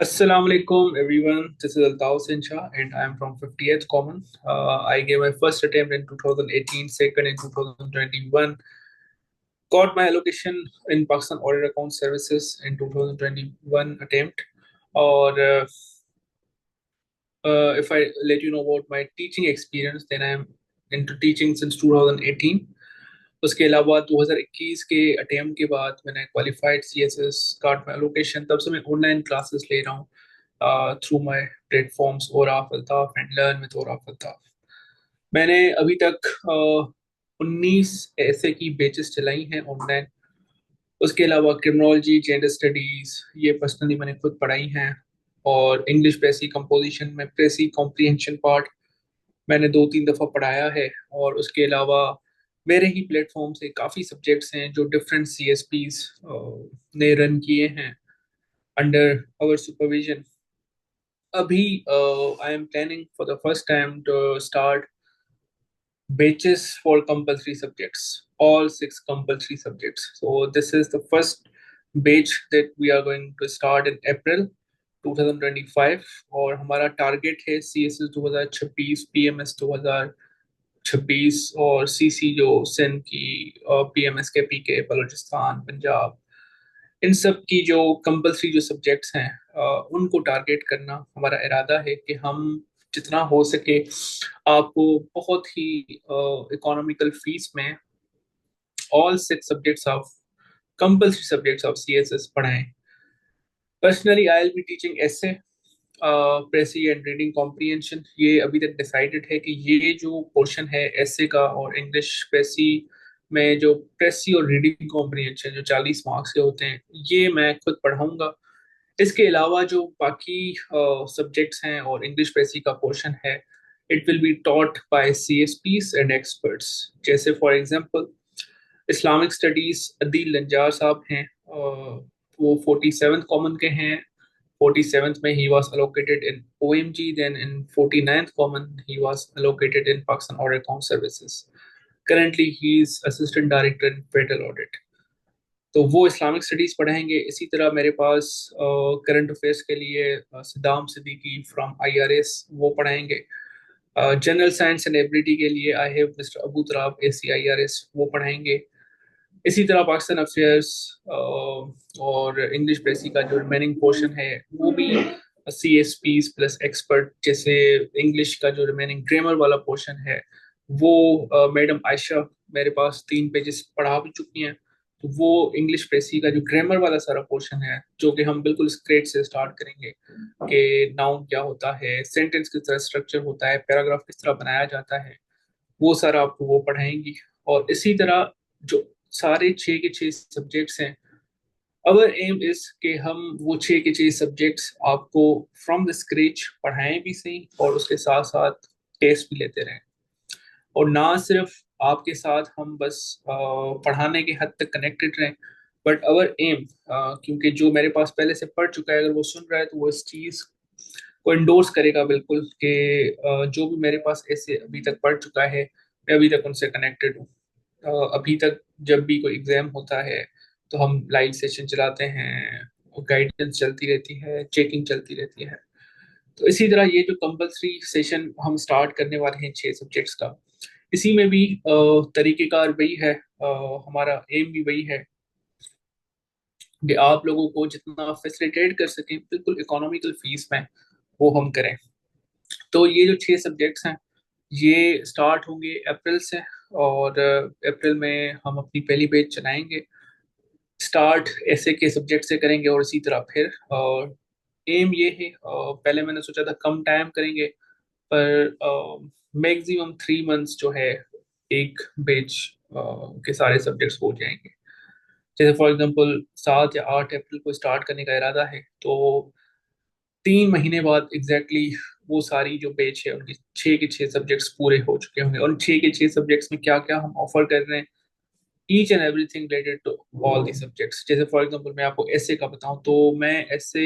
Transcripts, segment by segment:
Assalamu alaikum everyone. This is Altaf Sincha and I am from 50th Common. I gave my first attempt in 2018, second in 2021. Got my allocation in Pakistan Audit Account Services in 2021 attempt. Or if I let you know about my teaching experience, then I am into teaching since 2018. उसके अलावा 2021 के attempt के बाद मैंने qualified CSS got my location, तब से मैं online classes ले रहा हूँ through my platforms Oraf Altaf and learn with Oraf Altaf. मैंने अभी तक 19 ऐसे की बेचेस चलाई हैं ऑनलाइन। उसके अलावा क्रिमिनोलॉजी, जेंडर स्टडीज ये पर्सनली मैंने खुद पढ़ाई हैं। और इंग्लिश प्रेसी कंपोजिशन में प्रेसी कॉम्प्रिहेंशन पार्ट मैंने 2-3 दफ़ा पढ़ाया है। और उसके अलावा मेरे ही प्लेटफॉर्म से काफ़ी सब्जेक्ट्स हैं जो डिफरेंट सीएसपीज ने रन किए हैं अंडर आवर सुपरविजन। अभी I am planning for the first time to start batches for compulsory subjects, all 6 compulsory subjects. So this is the first batch that we are going to start in April 2025। और हमारा target है CSS 2026, PMS 2026 और CC जो सिंध की, PMS के PK Balochistan Punjab, इन सब की जो कंपलसरी जो सब्जेक्ट्स हैं उनको टारगेट करना हमारा इरादा है कि हम जितना हो सके आपको बहुत ही इकोनॉमिकल फीस में all 6 subjects of compulsory subjects of CSS पढ़ाएं। Personally I will be teaching ऐसे प्रेसी एंड रीडिंग कॉम्प्रिहेंशन। ये अभी तक डिसाइडेड है कि ये जो पोर्शन है ऐसे का और इंग्लिश प्रेसी में जो प्रेसी और रीडिंग कॉम्प्रिहेंशन जो 40 मार्क्स के होते हैं ये मैं खुद पढ़ाऊंगा। इसके अलावा जो बाकी सब्जेक्ट्स हैं और इंग्लिश प्रेसी का पोर्शन है it will be taught by CSPs and experts. जैसे for example Islamic studies Adeel Lanjar साहब हैं, वो 47th कॉमन के हैं। 47th में he was allocated in OMG, then in 49th common he was allocated in Pakistan Audit Account Services. Currently he is assistant director in federal audit। तो वो Islamic studies पढ़ाएंगे। इसी तरह मेरे पास करंट अफेयर्स के लिए सदाम सिद्दीकी फ्रॉम IRS वो पढ़ाएंगे। जनरल साइंस एंड एबिलिटी के लिए I have mister Abu Turab ACIRS वो पढ़ाएंगे। इसी तरह पाकिस्तान अफेयर्स और इंग्लिश प्रेसी का जो रिमेनिंग पोर्शन है वो भी CSPs प्लस एक्सपर्ट। जैसे इंग्लिश का जो रिमेनिंग ग्रामर वाला पोर्शन है वो मैडम आयशा मेरे पास 3 पेजेस पढ़ा भी चुकी हैं। तो वो इंग्लिश प्रेसी का जो ग्रामर वाला सारा पोर्शन है जो कि हम बिल्कुल स्क्रेच से स्टार्ट करेंगे कि नाउन क्या होता है, सेंटेंस किस तरह स्ट्रक्चर होता है, पैराग्राफ किस तरह बनाया जाता है, वो सारा आपको वो पढ़ाएंगी। और इसी तरह जो सारे 6 के 6 सब्जेक्ट्स हैं, अवर एम इज कि हम वो 6 के 6 सब्जेक्ट्स आपको फ्रॉम द स्क्रेच पढ़ाएं भी सही और उसके साथ साथ टेस्ट भी लेते रहें। और ना सिर्फ आपके साथ हम बस पढ़ाने के हद तक कनेक्टेड रहें, बट अवर एम, क्योंकि जो मेरे पास पहले से पढ़ चुका है अगर वो सुन रहा है तो वो इस चीज़ को इंडोर्स करेगा बिल्कुल कि जो भी मेरे पास ऐसे अभी तक पढ़ चुका है मैं अभी तक उनसे कनेक्टेड हूँ। अभी तक जब भी कोई एग्जाम होता है तो हम लाइव सेशन चलाते हैं, गाइडेंस चलती रहती है, चेकिंग चलती रहती है। तो इसी तरह ये जो कंपलसरी सेशन हम स्टार्ट करने वाले हैं 6 सब्जेक्ट्स का, इसी में भी तरीकेकार वही है, हमारा एम भी वही है कि आप लोगों को जितना फैसिलिटेट कर सकें बिल्कुल इकोनॉमिकल फीस में वो हम करें। तो ये जो 6 सब्जेक्ट्स हैं ये स्टार्ट होंगे अप्रैल से। और अप्रैल में हम अपनी पहली बैच चलाएंगे। स्टार्ट ऐसे के सब्जेक्ट से करेंगे और इसी तरह फिर एम ये है, पहले मैंने सोचा था कम टाइम करेंगे पर मैक्सिमम 3 मंथ्स जो है एक बैच के सारे सब्जेक्ट्स हो जाएंगे। जैसे फॉर एग्जांपल 7 या 8 अप्रैल को स्टार्ट करने का इरादा है तो 3 महीने बाद एग्जैक्टली वो सारी जो बैच है उनके 6 के 6 सब्जेक्ट्स पूरे हो चुके होंगे। और 6 के 6 सब्जेक्ट्स में क्या क्या हम ऑफर कर रहे हैं, each and everything related to all the subjects. जैसे फॉर एग्जांपल मैं आपको ऐसे का बताऊं तो मैं ऐसे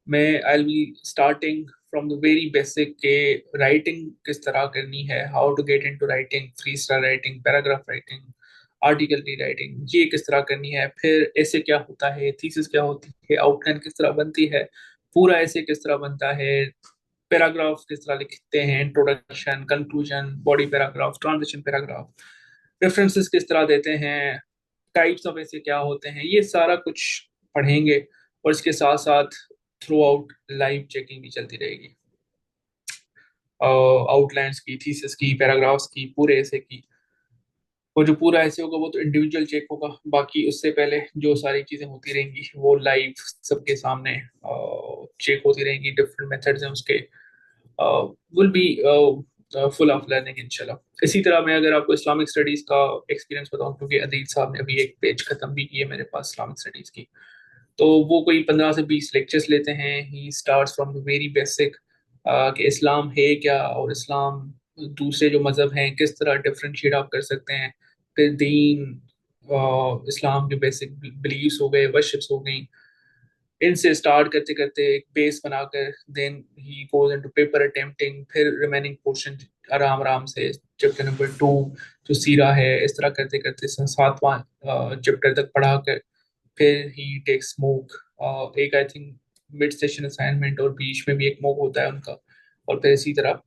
मैं I will be starting from the very basic के राइटिंग किस तरह करनी है, how to get into writing, free style writing, paragraph writing, article की राइटिंग ये किस तरह करनी है, फिर ऐसे क्या होता है, थीसिस क्या होती है, आउटलाइन किस तरह बनती है, पूरा ऐसे किस तरह बनता है, पैराग्राफ किस तरह लिखते हैं, introduction, conclusion, body paragraph, transition paragraph, references किस तरह देते हैं, टाइप्स ऑफ ऐसे क्या होते हैं, ये सारा कुछ पढ़ेंगे। और इसके साथ साथ थ्रू आउट लाइव चेकिंग भी चलती रहेगी, आउटलाइंस की, थीसिस की, पैराग्राफ्स की, पूरे ऐसे की। और जो पूरा ऐसे होगा वो तो इंडिविजुअल चेक होगा, बाकी उससे पहले जो सारी चीजें होती रहेंगी वो लाइव सबके सामने चेक होती रहेंगी। डिफरेंट मेथड्स हैं उसके, will be full of learning इंशाल्लाह। इसी तरह मैं अगर आपको इस्लामिक स्टडीज का एक्सपीरियंस बताऊं, क्योंकि अदील साहब ने अभी एक पेज खत्म भी की है मेरे पास इस्लामिक स्टडीज की, तो वो कोई 15 से 20 लेक्चर्स लेते हैं। He starts from the very basic कि इस्लाम है क्या, और इस्लाम दूसरे जो मज़हब हैं किस तरह डिफरेंशिएट आप कर सकते हैं। फिर दीन, इस्लाम के बेसिक बिलीव्स हो गए, वर्शिप्स हो गई, इनसे स्टार्ट करते करते एक बेस बनाकर then he goes into paper attempting, फिर रिमेनिंग पोर्शन आराम आराम से चैप्टर नंबर 2 जो सीरा है, इस तरह करते करते 7वां चैप्टर तक पढ़ा कर फिर ही टेक्स स्मोक। एक I think mid session assignment और बीच में भी एक मोक होता है उनका, और फिर इसी तरह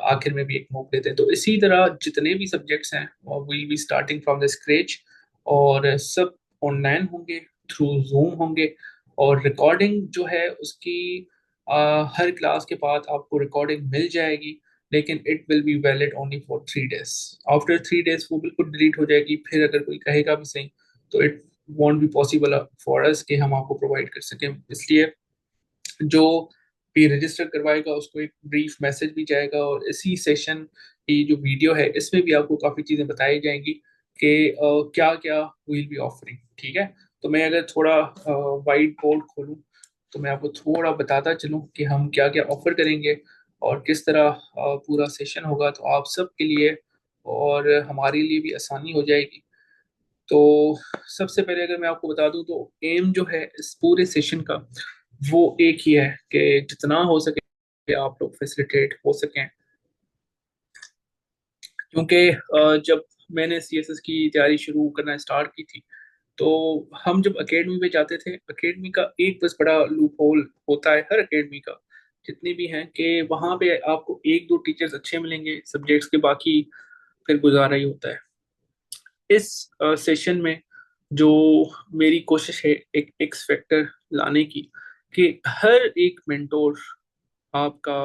आखिर में भी एक मोक लेते हैं। तो इसी तरह जितने भी सब्जेक्ट्स हैं will be starting from the scratch, और सब ऑनलाइन होंगे, थ्रू जूम होंगे। और रिकॉर्डिंग जो है उसकी हर क्लास के बाद आपको रिकॉर्डिंग मिल जाएगी, लेकिन it will be valid only for 3 days. After 3 days वो बिल्कुल डिलीट हो जाएगी। फिर अगर कोई कहेगा भी सही तो it won't be possible for us कि हम आपको प्रोवाइड कर सकें। इसलिए जो भी रजिस्टर करवाएगा उसको एक ब्रीफ मैसेज भी जाएगा, और इसी सेशन की जो वीडियो है इसमें भी आपको काफ़ी चीज़ें बताई जाएंगी कि क्या क्या विल बी ऑफरिंग। ठीक है, तो मैं अगर थोड़ा वाइट बोर्ड खोलूँ तो मैं आपको थोड़ा बताता चलूँ कि हम क्या क्या ऑफर करेंगे और किस तरह पूरा सेशन होगा, तो आप सबके लिए और हमारे लिए भी आसानी हो जाएगी। तो सबसे पहले अगर मैं आपको बता दूं तो एम जो है इस पूरे सेशन का वो एक ही है कि जितना हो सके आप लोग फैसिलिटेट हो सकें। क्योंकि जब मैंने सीएसएस की तैयारी शुरू करना स्टार्ट की थी, तो हम जब एकेडमी में जाते थे, एकेडमी का एक बस बड़ा लूप होल होता है हर एकेडमी का, जितनी भी हैं, कि वहाँ पे आपको एक दो टीचर्स अच्छे मिलेंगे सब्जेक्ट्स के, बाकी फिर गुजारा ही होता है। इस सेशन में जो मेरी कोशिश है एक एक्स फैक्टर लाने की, कि हर एक मेंटोर आपका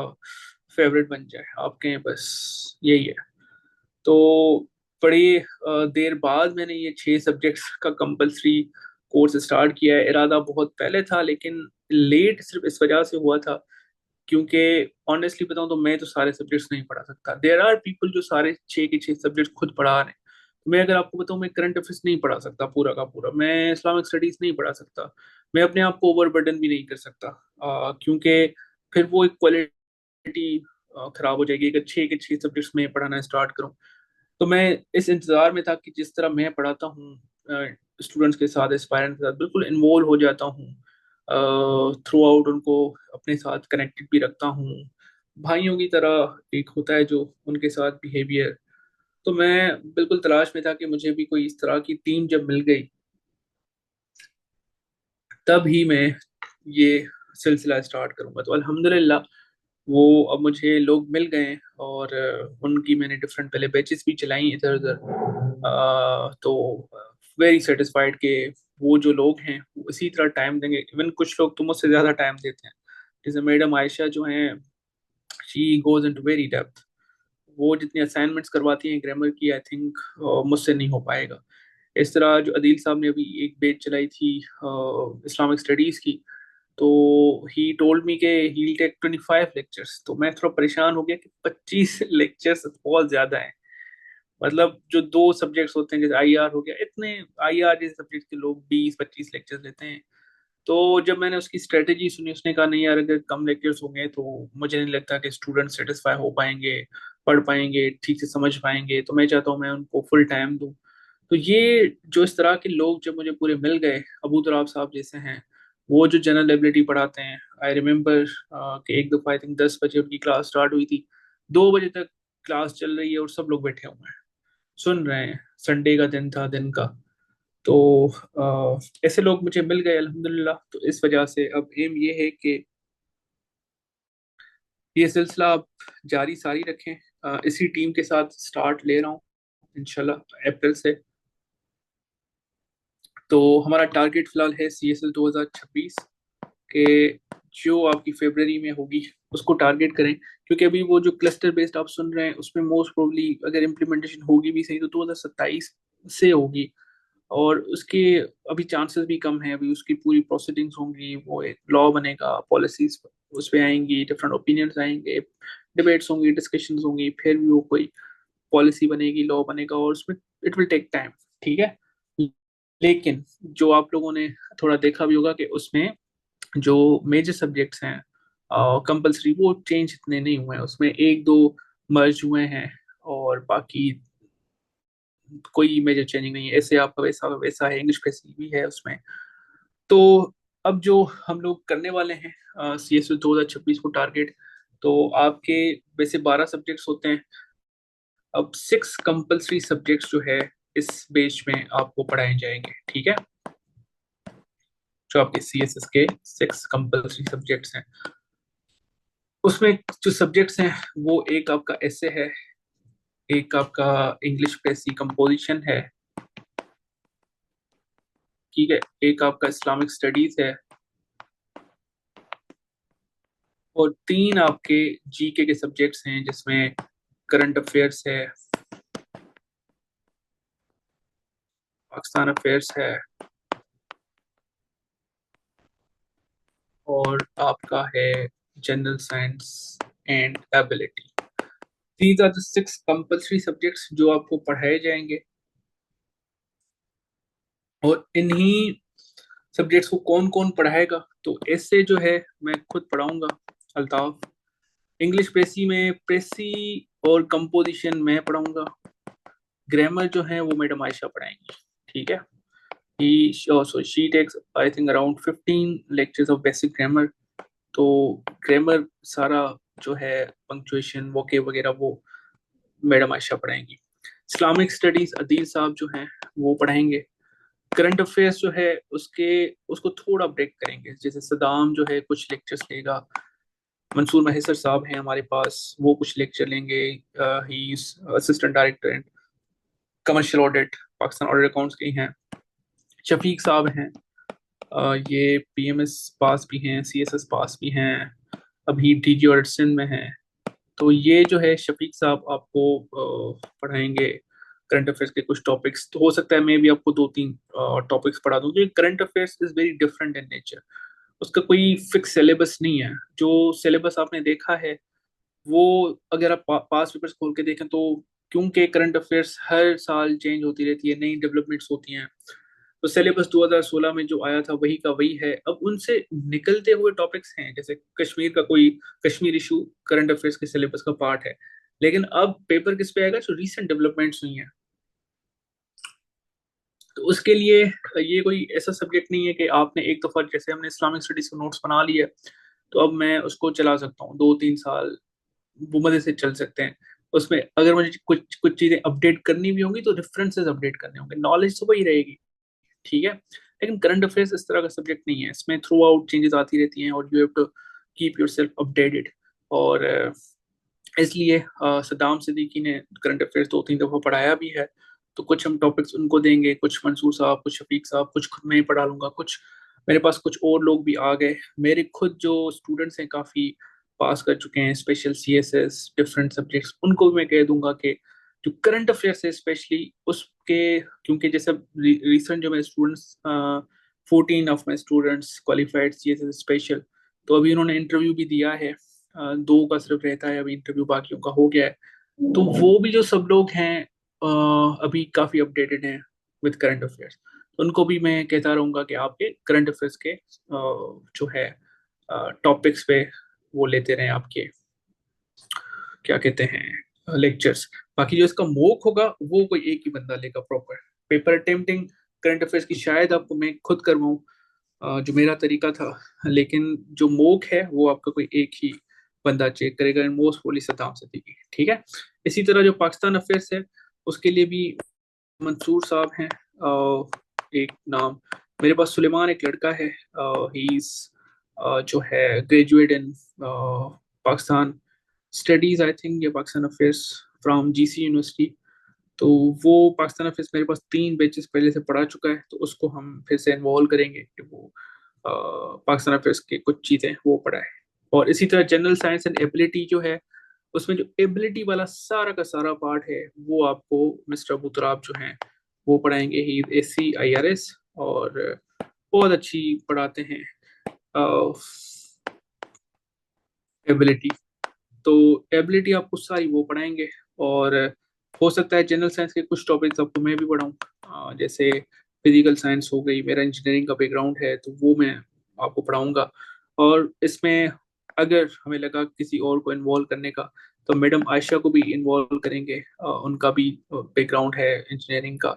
फेवरेट बन जाए आपके, बस यही है। तो बड़ी देर बाद मैंने ये 6 सब्जेक्ट्स का कंपलसरी कोर्स स्टार्ट किया है। इरादा बहुत पहले था, लेकिन लेट सिर्फ इस वजह से हुआ था क्योंकि ऑनेस्टली बताऊं तो मैं तो सारे सब्जेक्ट्स नहीं पढ़ा सकता। देयर आर पीपल जो सारे 6 के 6 सब्जेक्ट खुद पढ़ा रहे हैं। मैं अगर आपको बताऊं, मैं करंट अफेयर्स नहीं पढ़ा सकता पूरा का पूरा, मैं इस्लामिक स्टडीज नहीं पढ़ा सकता, मैं अपने आप को ओवरबर्डन भी नहीं कर सकता, क्योंकि फिर वो एक क्वालिटी खराब हो जाएगी अगर 6 के 6 सब्जेक्ट्स में पढ़ाना स्टार्ट करूं। तो मैं इस इंतजार में था कि जिस तरह मैं पढ़ाता हूँ स्टूडेंट्स के साथ, एस्पायरेंट के साथ बिल्कुल इन्वॉल्व हो जाता हूँ, थ्रू आउट उनको अपने साथ कनेक्टेड भी रखता हूँ, भाइयों की तरह एक होता है जो उनके साथ बिहेवियर। तो मैं बिल्कुल तलाश में था कि मुझे भी कोई इस तरह की टीम जब मिल गई, तब ही मैं ये सिलसिला स्टार्ट करूंगा। तो अल्हम्दुलिल्लाह वो अब मुझे लोग मिल गए हैं, और उनकी मैंने डिफरेंट पहले बैचेस भी चलाई इधर उधर। तो वेरी सेटिस्फाइड के वो जो लोग हैं वो इसी तरह टाइम देंगे। इवन कुछ लोग तो मुझसे ज़्यादा टाइम देते हैं, जैसे मैडम आयशा जो हैं, she goes into very depth. वो जितनी असाइनमेंट्स करवाती हैं ग्रामर की, आई थिंक मुझसे नहीं हो पाएगा। इस तरह जो अदील साहब ने अभी एक बैच चलाई थी इस्लामिक स्टडीज़ की, तो ही टोल्ड मी के ही टेक 25 लेक्चर्स। तो मैं थोड़ा परेशान हो गया कि 25 लेक्चर्स बहुत ज्यादा हैं। मतलब जो 2 सब्जेक्ट्स होते हैं जैसे आईआर हो गया, इतने आईआर जैसे सब्जेक्ट के लोग 20-25 लेक्चर्स लेते हैं। तो जब मैंने उसकी स्ट्रेटेजी सुनी, उसने कहा नहीं यार, अगर कम लेक्चर्स होंगे तो मुझे नहीं लगता कि स्टूडेंट सेटिस्फाई हो पाएंगे, पढ़ पाएंगे, ठीक से समझ पाएंगे, तो मैं चाहता हूँ मैं उनको फुल टाइम दूँ। तो ये जो इस तरह के लोग जब मुझे पूरे मिल गए, अबू तुराब साहब जैसे हैं, वो जो जनरल एबिलिटी पढ़ाते हैं, आई रिमेम्बर कि एक दफ़ा आई थिंक 10 बजे उनकी क्लास स्टार्ट हुई थी, 2 बजे तक क्लास चल रही है और सब लोग बैठे हुए हैं सुन रहे हैं। संडे का दिन था, दिन का। तो ऐसे लोग मुझे मिल गए अल्हम्दुलिल्लाह। तो इस वजह से अब एम ये है कि ये सिलसिला आप जारी सारी रखें। इसी टीम के साथ स्टार्ट ले रहा हूँ इंशाल्लाह अप्रैल से। तो हमारा टारगेट फिलहाल है CSS 2026 के, जो आपकी फरवरी में होगी उसको टारगेट करें, क्योंकि अभी वो जो क्लस्टर बेस्ड आप सुन रहे हैं उसमें मोस्ट प्रोबली अगर इम्प्लीमेंटेशन होगी भी सही तो 2027 से होगी। और उसके अभी चांसेस भी कम है, अभी उसकी पूरी प्रोसीडिंग्स होंगी, वो एक लॉ बनेगा, पॉलिसीज उस पे आएंगी, डिफरेंट ओपिनियंस आएंगे, डिबेट्स होंगी, डिस्कशंस होंगी, फिर भी वो कोई पॉलिसी बनेगी, लॉ बनेगा, और उसमें इट विल टेक टाइम। ठीक है। लेकिन जो आप लोगों ने थोड़ा देखा भी होगा कि उसमें जो मेजर सब्जेक्ट्स हैं कंपलसरी, वो चेंज इतने नहीं हुए हैं, उसमें एक दो मर्ज हुए हैं, और बाकी कोई मेजर चेंजिंग नहीं है। ऐसे आपका वैसा वैसा है, इंग्लिश वैसी भी है उसमें। तो अब जो हम लोग करने वाले हैं CSS 2026 को टारगेट, तो आपके वैसे 12 सब्जेक्ट्स होते हैं, अब 6 कंपलसरी सब्जेक्ट्स जो है इस बेच में आपको पढ़ाए जाएंगे। ठीक है। जो आपके CSS के 6 कंपलसरी सब्जेक्ट्स हैं, उसमें जो सब्जेक्ट्स हैं वो एक आपका ऐसे है, एक आपका इंग्लिश प्रेसी कंपोजिशन है, ठीक है, एक आपका इस्लामिक स्टडीज है, और 3 आपके GK के सब्जेक्ट्स हैं जिसमें करंट अफेयर्स है, पाकिस्तान अफेयर्स है, और आपका है general science and ability. These are the 6 compulsory subjects जो आपको पढ़ाए जाएंगे। और इन्हीं सब्जेक्ट्स को कौन कौन पढ़ाएगा, तो ऐसे जो है मैं खुद पढ़ाऊंगा, अल्ताफ। इंग्लिश प्रेसी में प्रेसी और कंपोजिशन मैं पढ़ाऊंगा। ग्रामर जो है वो मैडम आयशा पढ़ाएंगी। ठीक है। He so she takes I think around 15 lectures of basic grammar. तो ग्रामर सारा जो है, पंक्चुएशन, वोके वगैरह, वो मैडम आयशा पढ़ाएंगी। इस्लामिक स्टडीज अदील साहब जो हैं वो पढ़ाएंगे। करंट अफेयर्स जो है उसके उसको थोड़ा ब्रेक करेंगे, जैसे सदाम जो है कुछ लेक्चर्स लेगा, मंसूर महेसर साहब हैं हमारे पास, वो कुछ लेक्चर लेंगे। He assistant director in commercial audit, Pakistan audit accounts के ही हैं। शफीक साहब हैं, ये PMS पास भी हैं, CSS पास भी हैं, अभी DG ऑडिट सिंध में हैं। तो ये जो है शफीक साहब आपको पढ़ाएंगे करंट अफेयर्स के कुछ टॉपिक्स। तो हो सकता है मैं भी आपको 2-3 टॉपिक्स पढ़ा दूं, क्योंकि current affairs is very different in nature. उसका कोई फिक्स सिलेबस नहीं है। जो सिलेबस आपने देखा है वो, अगर आप पास पेपर्स खोल के देखें तो, क्योंकि करंट अफेयर्स हर साल चेंज होती रहती है, नई डेवलपमेंट्स होती हैं, तो सिलेबस 2016 में जो आया था वही का वही है। अब उनसे निकलते हुए टॉपिक्स हैं, जैसे कश्मीर का कोई कश्मीर इशू करंट अफेयर्स के सिलेबस का पार्ट है, लेकिन अब पेपर किस पे आएगा, जो रीसेंट डेवलपमेंट्स हुई हैं। तो उसके लिए ये कोई ऐसा सब्जेक्ट नहीं है कि आपने एक दफा, जैसे हमने इस्लामिक स्टडीज के नोट्स बना लिए तो अब मैं उसको चला सकता हूँ 2-3 साल, वो मजे से चल सकते हैं। उसमें अगर मुझे कुछ कुछ चीजें अपडेट करनी भी होंगी तो रेफरेंसेस अपडेट करने होंगे, नॉलेज तो वही रहेगी। ठीक है। लेकिन करंट अफेयर्स इस तरह का सब्जेक्ट नहीं है, इसमें थ्रू आउट चेंजेस आती रहती हैं, और you have to keep yourself updated. और इसलिए सद्दाम सिद्दीकी ने करंट अफेयर्स 2-3 दफा पढ़ाया भी है। तो कुछ हम टॉपिक्स उनको देंगे, कुछ मंसूर साहब, कुछ शफीक साहब, कुछ खुद मैं ही पढ़ा लूंगा, कुछ मेरे पास कुछ और लोग भी आ गए। मेरे खुद जो स्टूडेंट्स हैं काफ़ी पास कर चुके हैं स्पेशल CSS डिफरेंट सब्जेक्ट्स, उनको भी मैं कह दूंगा कि जो करंट अफेयर्स है स्पेशली उसके, क्योंकि जैसे रिसेंट जो मेरे students 14 of my students qualified CSS special, तो अभी उन्होंने इंटरव्यू भी दिया है। 2 का सिर्फ रहता है अभी इंटरव्यू, बाकियों का हो गया है। तो वो भी जो सब लोग हैं अभी काफ़ी अपडेटेड हैं विद करंट अफेयर्स। उनको भी मैं कहता रहूँगा कि आपके करंट अफेयर्स के जो है टॉपिक्स पे वो लेते रहें आपके, क्या कहते हैं, लेक्चर्स। बाकी जो इसका मोक होगा वो कोई एक ही बंदा लेगा proper. Paper attempting current affairs की शायद आपको मैं खुद करवाऊँ, जो मेरा तरीका था, लेकिन जो मोक है वो आपका कोई एक ही बंदा चेक करेगा, मोस्ट प्रोबेबली सद्दाम सिद्दीकी। ठीक है। इसी तरह जो पाकिस्तान अफेयर्स है उसके लिए भी मंसूर साहब हैं। एक नाम, मेरे पास सुलेमान एक लड़का है, ही इज जो है graduate in Pakistan studies I think, या Pakistan affairs from GC university. तो वो पाकिस्तान अफेयर्स मेरे पास 3 बैचेस पहले से पढ़ा चुका है, तो उसको हम फिर से इन्वॉल्व करेंगे कि वो पाकिस्तान अफेयर्स के कुछ चीज़ें वो पढ़ाए। और इसी तरह जनरल साइंस एंड एबिलिटी जो है, उसमें जो एबिलिटी वाला सारा का सारा पार्ट है वो आपको मिस्टर अबू तुराब जो हैं वो पढ़ाएंगे। ही ACIRS, और बहुत अच्छी पढ़ाते हैं एबिलिटी। तो एबिलिटी आपको सारी वो पढ़ाएंगे। और हो सकता है जनरल साइंस के कुछ टॉपिक्स आपको मैं भी पढ़ाऊँ, जैसे फिजिकल साइंस हो गई, मेरा इंजीनियरिंग का बैकग्राउंड है तो वो मैं आपको पढ़ाऊंगा। और इसमें अगर हमें लगा किसी और को इन्वॉल्व करने का, तो मैडम आयशा को भी इन्वॉल्व करेंगे। उनका भी बैकग्राउंड है इंजीनियरिंग का,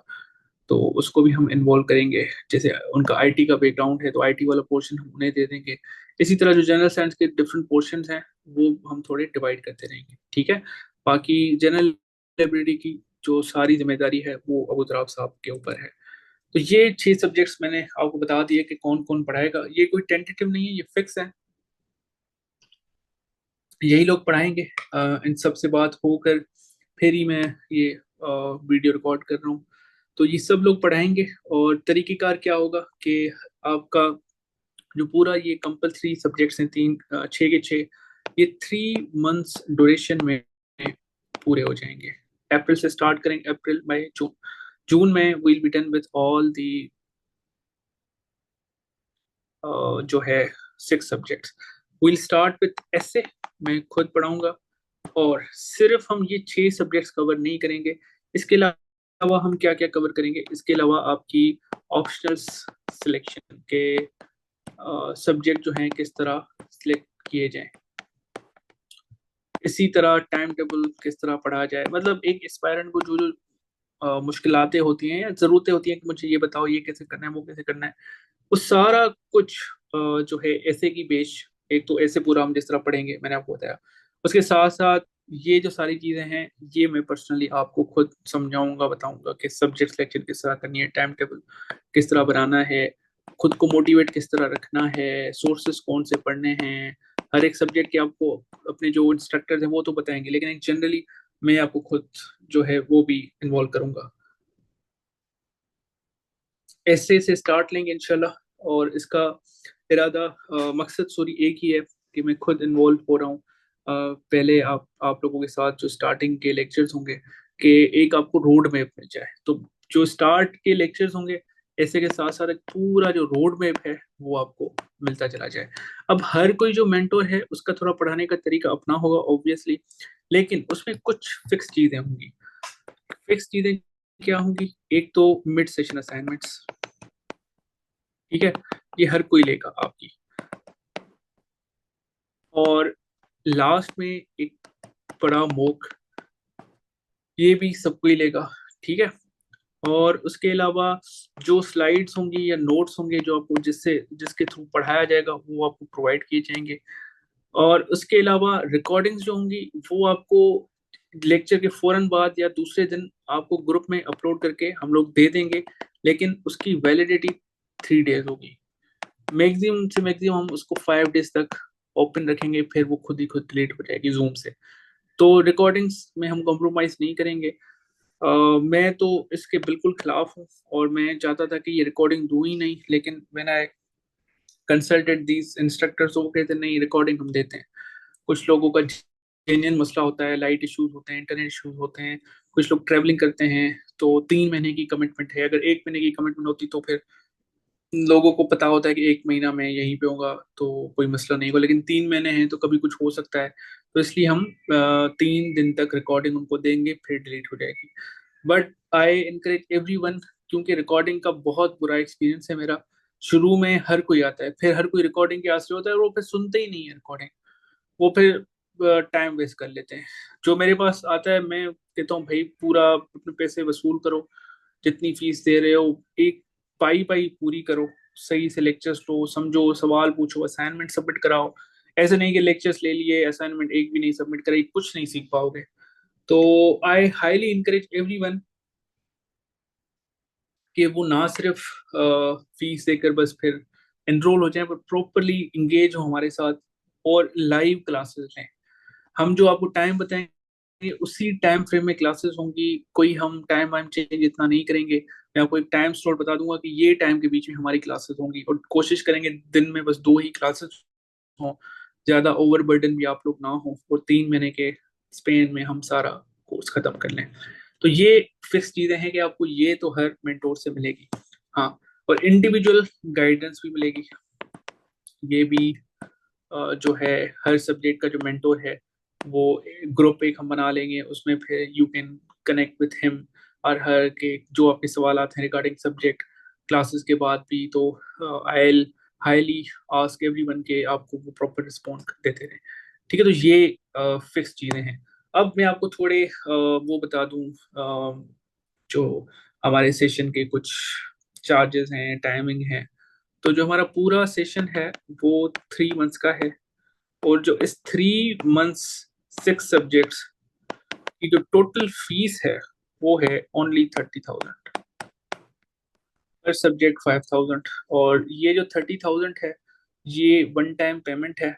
तो उसको भी हम इन्वॉल्व करेंगे। जैसे उनका आईटी का बैकग्राउंड है तो आईटी वाला पोर्शन हम उन्हें दे देंगे। इसी तरह जो जनरल साइंस के डिफरेंट पोर्शंस हैं वो हम थोड़े डिवाइड करते रहेंगे, ठीक है। बाकी जनरल लाइब्रेरी की जो सारी जिम्मेदारी है वो अबू तराब साहब के ऊपर है। तो ये 6 सब्जेक्ट्स मैंने आपको बता दिए कि कौन कौन पढ़ाएगा। ये कोई टेंटेटिव नहीं है, ये फिक्स है, यही लोग पढ़ाएंगे। इन सब से बात होकर फिर ही मैं ये वीडियो रिकॉर्ड कर रहा हूँ। तो ये सब लोग पढ़ाएंगे। और तरीक़ेकार क्या होगा कि आपका जो पूरा ये कंपलसरी सब्जेक्ट्स हैं, 6 के 6, ये 3 मंथ्स ड्यूरेशन में पूरे हो जाएंगे। अप्रैल से स्टार्ट करेंगे, अप्रैल मई जून। जून में will be done with all the जो है 6 सब्जेक्ट्स। विल स्टार्ट विद एसे, मैं खुद पढ़ाऊंगा। और सिर्फ हम ये 6 सब्जेक्ट्स कवर नहीं करेंगे, इसके अलावा हम क्या क्या कवर करेंगे, इसके अलावा आपकी ऑप्शनल सिलेक्शन के सब्जेक्ट जो हैं किस तरह सिलेक्ट किए जाएं, इसी तरह टाइम टेबल किस तरह पढ़ा जाए। मतलब एक एस्पायरेंट को जो जो मुश्किलातें होती हैं या ज़रूरतें होती हैं कि मुझे ये बताओ ये कैसे करना है वो कैसे करना है, वो सारा कुछ जो है ऐसे की बेच। एक तो ऐसे पूरा हम जिस तरह पढ़ेंगे मैंने आपको बताया, उसके साथ साथ ये जो सारी चीज़ें हैं ये मैं पर्सनली आपको खुद समझाऊंगा, बताऊंगा कि सब्जेक्ट सिलेक्शन किस तरह करनी है, टाइम टेबल किस तरह बनाना है, खुद को मोटिवेट किस तरह रखना है, सोर्सेस कौन से पढ़ने हैं। हर एक सब्जेक्ट के आपको अपने जो इंस्ट्रक्टर्स हैं वो तो बताएंगे, लेकिन एक जनरली मैं आपको खुद जो है वो भी इन्वॉल्व करूंगा। ऐसे से स्टार्ट लेंगे इंशाल्लाह। और इसका इरादा, मकसद सॉरी एक ही है कि मैं खुद इन्वॉल्व हो रहा हूँ। पहले आप लोगों के साथ जो स्टार्टिंग के लेक्चर्स होंगे, कि एक आपको रोड मैप मिल जाए। तो जो स्टार्ट के लेक्चर्स होंगे ऐसे के साथ साथ एक पूरा जो रोड मैप है वो आपको मिलता चला जाए। अब हर कोई जो मेंटोर है उसका थोड़ा पढ़ाने का तरीका अपना होगा ऑब्वियसली, लेकिन उसमें कुछ फिक्स चीजें होंगी। फिक्स चीजें क्या होंगी, एक तो मिड सेशन असाइनमेंट्स, ठीक है, ये हर कोई लेगा आपकी। और लास्ट में एक बड़ा मॉक, ये भी सब कोई लेगा, ठीक है। और उसके अलावा जो स्लाइड्स होंगी या नोट्स होंगे जो आपको जिसके थ्रू पढ़ाया जाएगा वो आपको प्रोवाइड किए जाएंगे। और उसके अलावा रिकॉर्डिंग्स जो होंगी वो आपको लेक्चर के फौरन बाद या दूसरे दिन आपको ग्रुप में अपलोड करके हम लोग दे देंगे, लेकिन उसकी वैलिडिटी 3 डेज होगी। मैक्सिमम से मैक्सिमम हम उसको 5 डेज तक ओपन रखेंगे, फिर वो खुद ही खुद डिलीट हो जाएगी जूम से। तो रिकॉर्डिंग्स में हम कॉम्प्रोमाइज नहीं करेंगे। मैं तो इसके बिल्कुल खिलाफ हूँ, और मैं चाहता था कि ये रिकॉर्डिंग दूं ही नहीं, लेकिन मैंने कंसल्टेड दीज इंस्ट्रक्टर्स, वो कहते नहीं रिकॉर्डिंग हम देते हैं। कुछ लोगों का जेन्युइन मसला होता है, लाइट इश्यूज होते हैं, इंटरनेट इश्यूज होते हैं, कुछ लोग ट्रैवलिंग करते हैं। तो 3 महीने की कमिटमेंट है, अगर 1 महीने की कमिटमेंट होती तो फिर लोगों को पता होता है कि 1 महीना मैं यहीं पे होगा तो कोई मसला नहीं होगा, लेकिन 3 महीने हैं तो कभी कुछ हो सकता है। तो इसलिए हम 3 दिन तक रिकॉर्डिंग उनको देंगे, फिर डिलीट हो जाएगी। But I encourage every one, क्योंकि रिकॉर्डिंग का बहुत बुरा एक्सपीरियंस है मेरा। शुरू में हर कोई आता है, फिर हर कोई रिकॉर्डिंग के आसरे होता है और वो फिर सुनते ही नहीं है रिकॉर्डिंग, वो फिर टाइम वेस्ट कर लेते हैं। जो मेरे पास आता है मैं कहता हूँ भाई पूरा अपने पैसे वसूल करो, जितनी फीस दे रहे हो एक पाई पाई पूरी करो, सही से लेक्चर्स लो, समझो, सवाल पूछो, असाइनमेंट सबमिट कराओ। ऐसे नहीं कि लेक्चर्स ले लिए असाइनमेंट एक भी नहीं सबमिट कराई, कुछ नहीं सीख पाओगे। तो आई हाईली इंकरेज एवरीवन कि वो ना सिर्फ फीस देकर बस फिर एनरोल हो जाए, पर प्रॉपरली इंगेज हो हमारे साथ और लाइव क्लासेस लें। हम जो आपको टाइम बताएंगे उसी टाइम फ्रेम में क्लासेस होंगी, कोई हम टाइम वाइम चेंज इतना नहीं करेंगे। मैं आपको एक टाइम स्लॉट बता दूंगा कि ये टाइम के बीच में हमारी क्लासेस होंगी, और कोशिश करेंगे दिन में बस 2 ही क्लासेस हो, ज्यादा ओवरबर्डन भी आप लोग ना हो, और 3 महीने के स्पेन में हम सारा कोर्स खत्म कर लें। तो ये फिक्स चीजें हैं कि आपको ये तो हर मेंटोर से मिलेगी। हाँ, और इंडिविजुअल गाइडेंस भी मिलेगी। ये भी जो है, हर सब्जेक्ट का जो मेंटोर है वो ग्रुप एक हम बना लेंगे, उसमें फिर you can connect with him, और हर के जो आपके सवाल आते हैं रिगार्डिंग सब्जेक्ट क्लासेस के बाद भी, तो आई हाईली आस्क एवरीवन के आपको वो प्रॉपर रिस्पॉन्ड देते रहे। ठीक है, तो ये फिक्स चीज़ें हैं। अब मैं आपको थोड़े वो बता दूं, जो हमारे सेशन के कुछ चार्जेस हैं, टाइमिंग है। तो जो हमारा पूरा सेशन है वो 3 मंथ्स का है, और जो इस 3 मंथ्स 6 सब्जेक्ट्स की जो टोटल फीस है वो है ओनली 30,000, हर सब्जेक्ट 5,000। और ये जो 30,000 है ये वन टाइम पेमेंट है।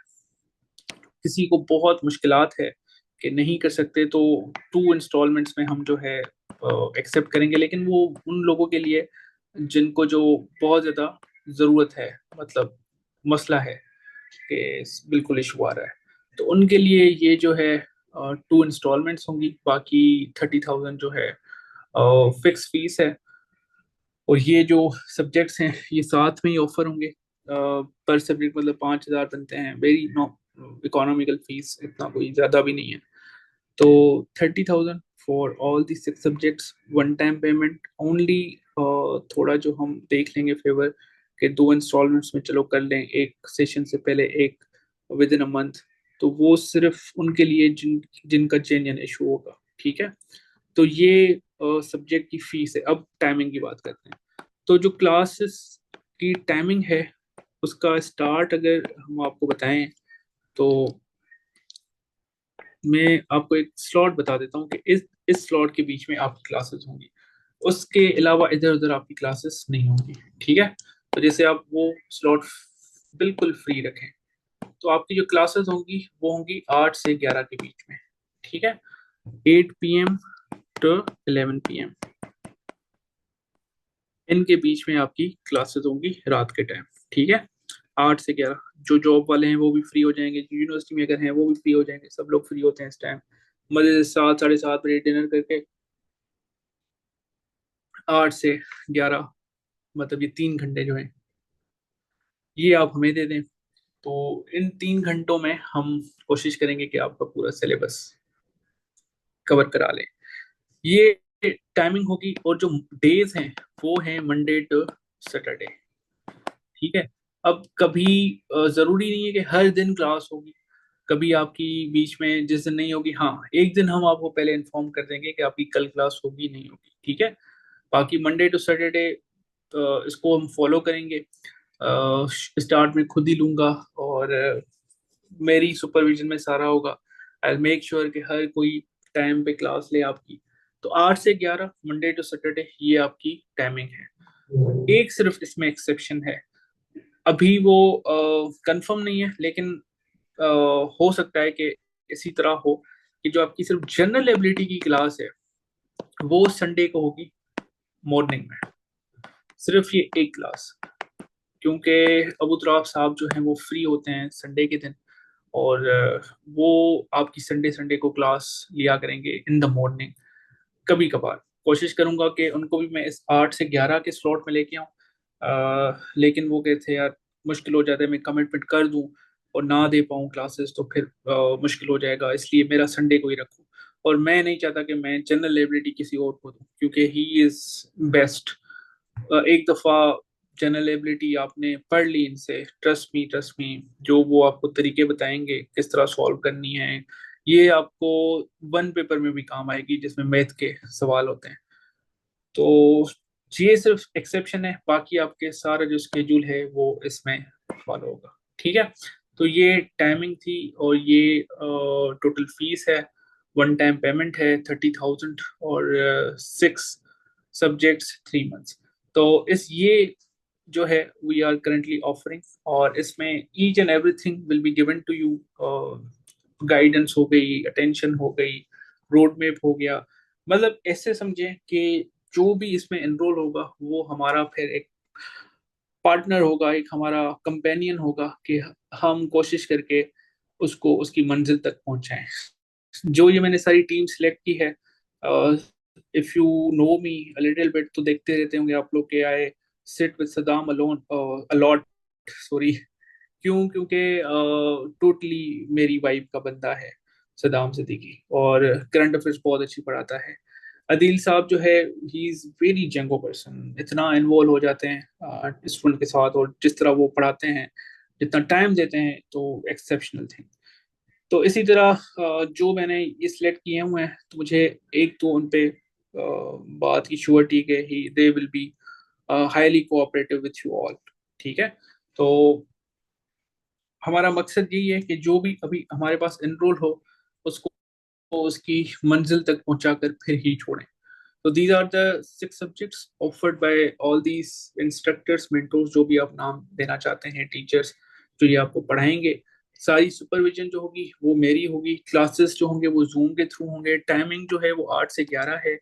किसी को बहुत मुश्किलात है कि नहीं कर सकते, तो 2 इंस्टॉलमेंट्स में हम जो है एक्सेप्ट करेंगे, लेकिन वो उन लोगों के लिए जिनको जो बहुत ज़्यादा ज़रूरत है, मतलब मसला है कि बिल्कुल इशू आ रहा है, तो उनके लिए ये जो है 2 इंस्टॉलमेंट्स होंगी। बाकी 30,000 जो है फिक्स फीस है। और ये जो सब्जेक्ट्स हैं ये साथ में ही ऑफर होंगे, पर सब्जेक्ट मतलब 5,000 बनते हैं, वेरी नो इकोनॉमिकल फीस, इतना कोई ज़्यादा भी नहीं है। तो 30,000 for all the 6 subjects, one time payment only. थोड़ा जो हम देख लेंगे फेवर कि 2 इंस्टॉलमेंट्स में चलो कर लें, एक सेशन से पहले एक विद इन अ मंथ, तो वो सिर्फ उनके लिए जिनका जेन्युइन इशू होगा। ठीक है, तो ये सब्जेक्ट की फीस है। अब टाइमिंग की बात करते हैं। तो जो क्लासेस की टाइमिंग है उसका स्टार्ट अगर हम आपको बताएं, तो मैं आपको एक स्लॉट बता देता हूँ कि इस स्लॉट के बीच में आपकी क्लासेस होंगी, उसके अलावा इधर उधर आपकी क्लासेस नहीं होंगी। ठीक है, तो जैसे आप वो स्लॉट बिल्कुल फ्री रखें, तो आपकी जो क्लासेस होंगी वो होंगी 8 से 11 के बीच में। ठीक है, 8 PM टू 11 PM, इनके बीच में आपकी क्लासेस होंगी रात के टाइम। ठीक है, 8 से 11। जो जॉब वाले हैं वो भी फ्री हो जाएंगे, जो यूनिवर्सिटी में अगर हैं वो भी फ्री हो जाएंगे, सब लोग फ्री होते हैं इस टाइम। मजे से 7 साढ़े 7 बजे डिनर करके 8 से 11, मतलब ये 3 घंटे जो हैं ये आप हमें दे दें। तो इन 3 घंटों में हम कोशिश करेंगे कि आपका पूरा सिलेबस कवर करा लें। ये टाइमिंग होगी, और जो डेज हैं वो हैं मंडे टू सैटरडे। ठीक है, अब कभी जरूरी नहीं है कि हर दिन क्लास होगी, कभी आपकी बीच में जिस दिन नहीं होगी, हाँ एक दिन हम आपको पहले इन्फॉर्म कर देंगे कि आपकी कल क्लास होगी नहीं होगी। ठीक है, बाकी मंडे टू सैटरडे इसको हम फॉलो करेंगे। स्टार्ट में खुद ही लूंगा, और मेरी सुपरविजन में सारा होगा। आई मेक श्योर कि हर कोई टाइम पे क्लास ले आपकी। तो 8 से 11 मंडे टू सैटरडे ये आपकी टाइमिंग है। एक सिर्फ इसमें एक्सेप्शन है, अभी वो कंफर्म नहीं है, लेकिन अ, हो सकता है कि इसी तरह हो कि जो आपकी सिर्फ जनरल एबिलिटी की क्लास है वो संडे को होगी मॉर्निंग में, सिर्फ ये एक क्लास। क्योंकि अबू तुराब साहब जो हैं वो फ्री होते हैं संडे के दिन, और वो आपकी संडे संडे को क्लास लिया करेंगे इन द मॉर्निंग। कभी कभार कोशिश करूंगा कि उनको भी मैं इस 8 से 11 के स्लॉट में लेके आऊँ, लेकिन वो कहते हैं यार मुश्किल हो जाता है, मैं कमिटमेंट कर दूं और ना दे पाऊँ क्लासेस तो फिर मुश्किल हो जाएगा, इसलिए मेरा संडे को ही रखूँ। और मैं नहीं चाहता कि मैं जनरल लाइब्रेरी किसी और को दूं, क्योंकि ही इज बेस्ट। एक दफ़ा जनरल एबिलिटी आपने पढ़ ली इनसे, ट्रस्ट मी, जो वो आपको तरीके बताएंगे किस तरह सॉल्व करनी है, ये आपको वन पेपर में भी काम आएगी जिसमें मैथ के सवाल होते हैं। तो ये सिर्फ एक्सेप्शन है, बाकी आपके सारा जो स्केड्यूल है वो इसमें फॉलो होगा। ठीक है, तो ये टाइमिंग थी, और ये टोटल फीस है। वन टाइम पेमेंट है 30,000, और 6 सब्जेक्ट्स 3 मंथ्स। तो इस ये जो है वी आर करेंटली ऑफरिंग, और इसमें each and everything will be given to you guidance हो गई, अटेंशन हो गई, रोड मैप हो गया। मतलब ऐसे समझें कि जो भी इसमें एनरोल होगा वो हमारा फिर एक पार्टनर होगा, एक हमारा कंपेनियन होगा कि हम कोशिश करके उसको उसकी मंजिल तक पहुंचाएं। जो ये मैंने सारी टीम सिलेक्ट की है, if you know me a little bit, तो देखते रहते होंगे आप लोग के I sit with Saddam alone a lot, sorry. क्यों? क्योंकि टोटली मेरी वाइफ का बंदा है सदाम सिद्दीकी, और करंट अफेयर्स बहुत अच्छी पढ़ाता है। अदील साहब जो है, he is very Jango person, इतना इन्वॉल्व हो जाते हैं स्टूडेंट के साथ, और जिस तरह वो पढ़ाते हैं, जितना टाइम देते हैं, तो एक्सेप्शनल थिंग। तो इसी तरह जो मैंने ये सिलेक्ट किए हुए हैं, तो मुझे एक तो उन पे बात की श्योरिटी के ही they will be highly cooperative with you all. ठीक है। तो हमारा मकसद यही है कि जो भी अभी हमारे पास एनरोल हो, उसको उसकी मंजिल तक पहुंचाकर फिर ही छोड़ें। तो these are the 6 subjects offered by all these instructors, mentors, जो भी आप नाम देना चाहते हैं, टीचर्स जो ये आपको पढ़ाएंगे। सारी सुपरविजन जो होगी वो मेरी होगी। क्लासेस जो होंगे वो जूम के थ्रू होंगे। टाइमिंग जो है वो 8 से 11 है,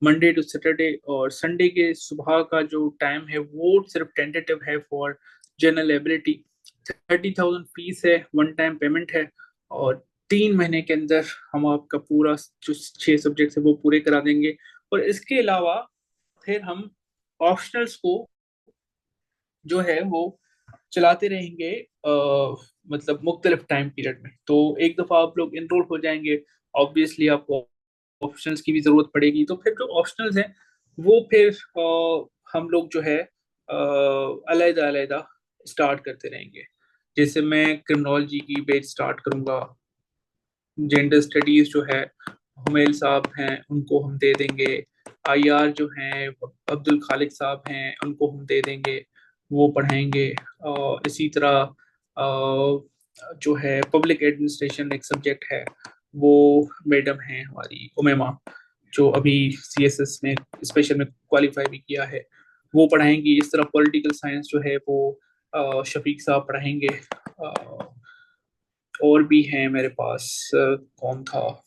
मंडे टू सैटरडे। और संडे के सुबह का जो टाइम है वो सिर्फ टेंटेटिव है फॉर जनरल एबिलिटी। 30,000 फीस है, वन टाइम पेमेंट है, और 3 महीने के अंदर हम आपका पूरा जो 6 सब्जेक्ट है वो पूरे करा देंगे। और इसके अलावा फिर हम ऑप्शनल्स को जो है वो चलाते रहेंगे, मतलब मुख्तलिफ टाइम पीरियड में। तो एक दफ़ा आप लोग इनरोल हो जाएंगे, ऑब्वियसली आपको ऑप्शंस की भी ज़रूरत पड़ेगी। तो फिर जो ऑप्शनल्स हैं वो फिर हम लोग जो है अलहदा अलहदा स्टार्ट करते रहेंगे। जैसे मैं क्रिमिनोलॉजी की बेच स्टार्ट करूंगा, जेंडर स्टडीज जो है हुमैल साहब हैं उनको हम दे देंगे। आईआर जो हैं अब्दुल खालिक साहब हैं उनको हम दे देंगे, वो पढ़ाएंगे। इसी तरह जो है पब्लिक एडमिनिस्ट्रेशन एक सब्जेक्ट है, वो मैडम हैं हमारी उमेमा, जो अभी सीएसएस में स्पेशल में क्वालिफाई भी किया है, वो पढ़ाएंगी। इस तरह पॉलिटिकल साइंस जो है वो शफीक साहब पढ़ाएंगे। और भी हैं मेरे पास, कौन था,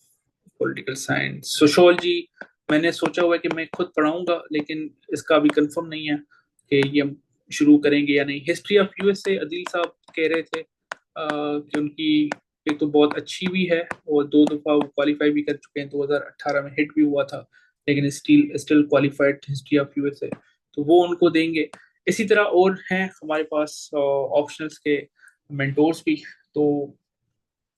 पॉलिटिकल साइंस, सोशोलॉजी। मैंने सोचा हुआ है कि मैं खुद पढ़ाऊंगा, लेकिन इसका अभी कंफर्म नहीं है कि ये हम शुरू करेंगे या नहीं। हिस्ट्री ऑफ यूएसए अदील साहब कह रहे थे कि उनकी एक तो बहुत अच्छी भी है, और 2 दफ़ा वो क्वालिफाई भी कर चुके हैं। 2018 में हिट भी हुआ था, लेकिन still still qualified history of USA, तो वो उनको देंगे। इसी तरह और हैं हमारे पास ऑप्शनल्स के मेंटोर्स भी। तो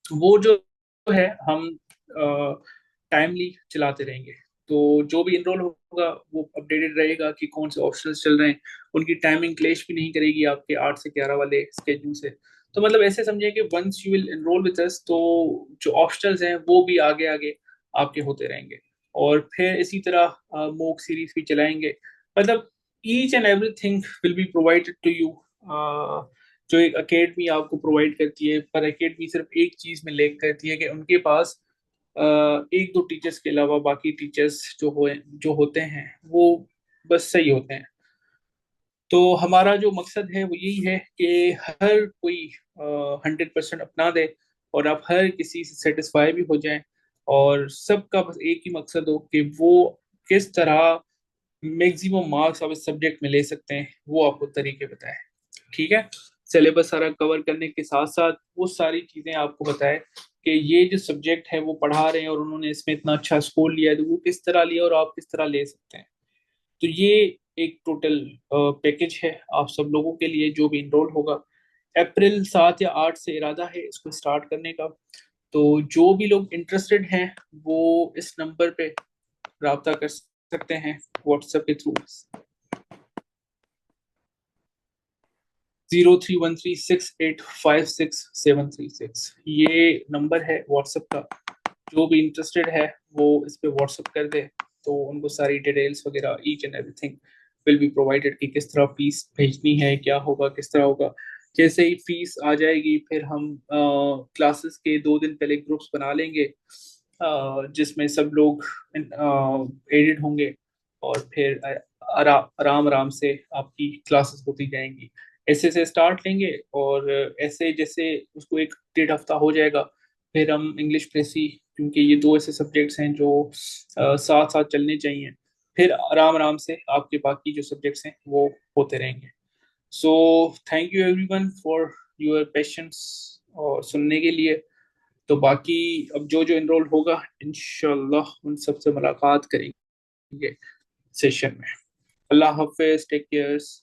वो जो है हम टाइमली चलाते रहेंगे। तो जो भी इनरोल होगा वो अपडेटेड रहेगा कि कौन से ऑप्शंस चल रहे हैं। उनकी टाइमिंग क्लेश भी नहीं करेगी आपके 8 से 11 वाले स्केड्यूल से। तो मतलब ऐसे समझिए कि once you will enrol with us, तो जो ऑप्शनल्स हैं वो भी आगे आगे आपके होते रहेंगे। और फिर इसी तरह मॉक सीरीज भी चलाएंगे। मतलब each and everything will be provided to you. जो एक अकेडमी आपको प्रोवाइड करती है, पर अकेडमी सिर्फ एक चीज में लेक करती है कि उनके पास एक दो टीचर्स के अलावा बाकी टीचर्स जो होते हैं वो बस सही होते हैं। तो हमारा जो मकसद है वो यही है कि हर कोई 100% अपना दे, और आप हर किसी से सेटिस्फाई भी हो जाएं, और सबका बस एक ही मकसद हो कि वो किस तरह मैक्सिमम मार्क्स आप इस सब्जेक्ट में ले सकते हैं, वो आपको तरीके बताएं। ठीक है। सिलेबस सारा कवर करने के साथ साथ वो सारी चीजें आपको बताए कि ये जो सब्जेक्ट है वो पढ़ा रहे हैं और उन्होंने इसमें इतना अच्छा स्कोर लिया है, तो वो किस तरह लिया और आप किस तरह ले सकते हैं। तो ये एक टोटल पैकेज है आप सब लोगों के लिए जो भी इनरोल होगा। अप्रैल 7 या 8 से इरादा है इसको स्टार्ट करने का। तो जो भी लोग इंटरेस्टेड हैं वो इस नंबर पे रब्ता कर सकते हैं व्हाट्सएप के थ्रू। 03136856 736, ये नंबर है व्हाट्सएप का। जो भी इंटरेस्टेड है वो इस पे व्हाट्सएप कर दे, तो उनको सारी डिटेल्स वगैरह each and everything will be provided कि किस तरह फीस भेजनी है, क्या होगा, किस तरह होगा। जैसे ही फीस आ जाएगी फिर हम क्लासेस के 2 दिन पहले ग्रुप्स बना लेंगे, जिसमें सब लोग एडिड होंगे, और फिर आराम आराम से आपकी क्लासेस होती जाएंगी। ऐसे से स्टार्ट लेंगे, और ऐसे जैसे उसको एक 1.5 हफ्ता हो जाएगा, फिर हम इंग्लिश प्रेसी, क्योंकि ये दो ऐसे सब्जेक्ट्स हैं जो साथ साथ चलने चाहिए। फिर आराम आराम से आपके बाकी जो सब्जेक्ट्स हैं वो होते रहेंगे। So thank you everyone for your patience और सुनने के लिए। तो बाकी अब जो जो इनरोल होगा इंशाल्लाह उन सबसे मुलाकात करेंगे सेशन में। अल्लाह हाफिज, टेक केयर्स।